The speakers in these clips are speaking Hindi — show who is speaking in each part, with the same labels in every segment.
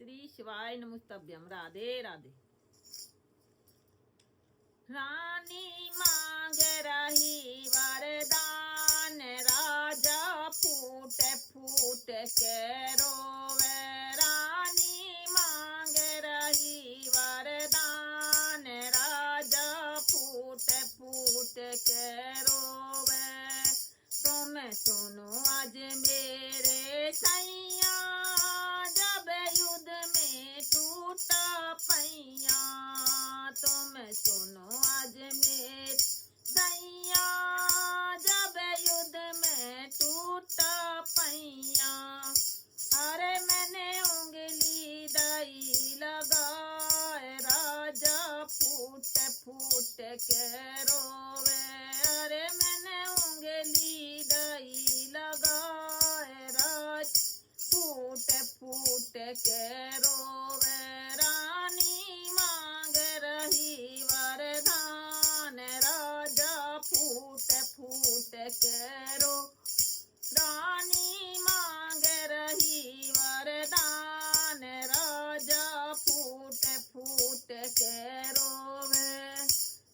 Speaker 1: श्री शिवाय नमस्तभ्यम। राधे राधे। रानी मांग रही वरदान, राजा फूट फूट के रोवे। रानी मांग रही वरदान, राजा फूट फूट के रोवे। तुम सुनो आज मेरे सैया, जब युद्ध में टूटा पैया। तुम सुनो आज मेरे सैया, जब युद्ध में टूटा पैया। अरे मैंने उंगली दाई लगाए, राजा फूट फूट के रोवे। अरे मैंने उंगली दाई लगाए, राज फूट फूट के रोवे। रानी मांग रही वरदान, राजा फूट फूट के रो। रानी मांग रही वरदान, राजा फूट फूट के रोवे।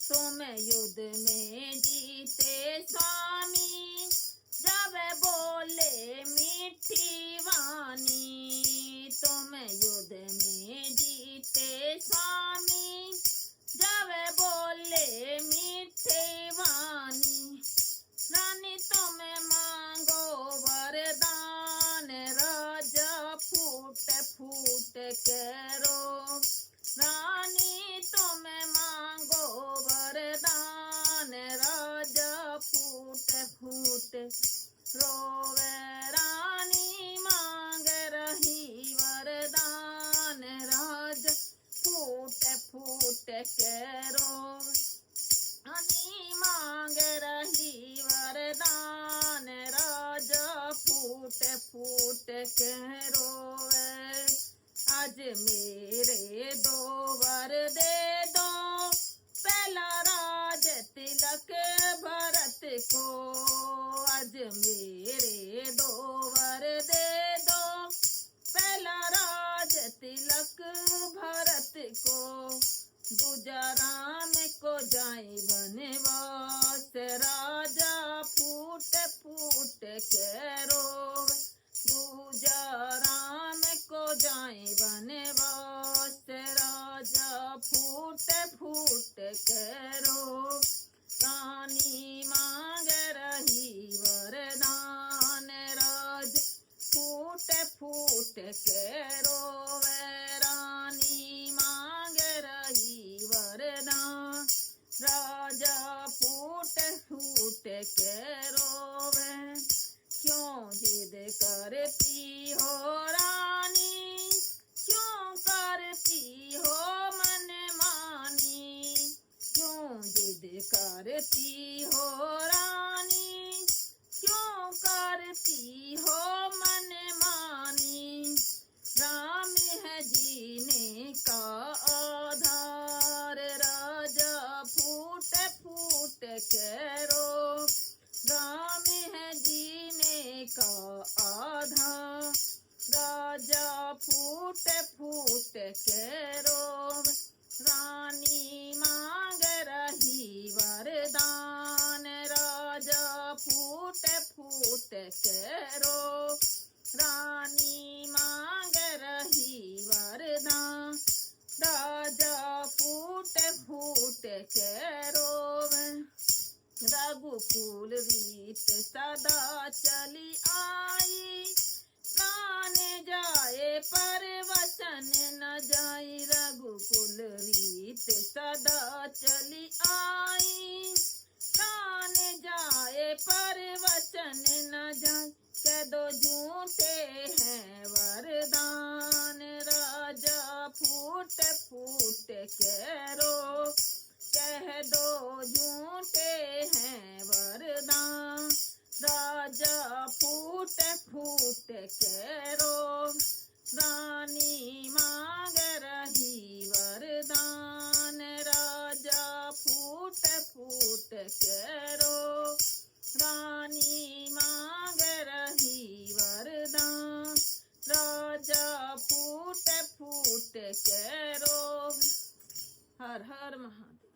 Speaker 1: तुम युद्ध में जीते स्वामी, जब बोले मीठी वाणी। तुम युद्ध में जीते स्वामी, जब बोले मीठी वाणी। रानी तुम मांगो वरदान, राजा फूट फूट के रो। रानी तुम मांगो वरदान, राजा फूट फूट रोवे। रानी मांग रही वरदान, राजा फूट फूट के रोवे। रानी मांग रही वरदान, राजा फूट फूट के रोवे। आज मेरे दो वर दे दो, पहला राज तिलक भरत को। आज मेरे दो वर दे दो, पहला राज तिलक भरत को। दूजा राम को जाए वनवास, राजा फूट फूट के रोवे। दूजा राम को जाए वनवास, राजा फूट फूट के रोवे। रानी मांग रही वरदान, राज फूट फूट के रोवे। रानी मांग रही वरदान, राजा फूट फूट के रोवे। क्यों जिद करती हो रानी, क्यों करती हो मन मानी। क्यों जिद करती हो रानी, क्यों करती हो मन मानी। राम है जीने का आधार, राजा फूट फूट के रो। राम है जीने का आधार, राजा फूट फूट के रो। रानी मांग रही वरदान, राजा फूट फूट के रो। रानी मांग रही वरदान, राजा फूट फूट के रोवे। रघुकुल रीत सदा चली आई, कान जाए पर वचन न जाई। रघुकुल रीत सदा चली आई, कान जाए पर वचन न जाए। कह दो झूठे हैं वरदान, राजा फूट फूट के रो। कह दो झूठे हैं वरदान, राजा फूट फूट के रो। रानी मांग रही वरदान, राजा फूट फूट के रो। रानी मांग रही वरदान, राजा फूट फूट के रोवे। हर हर महादेव।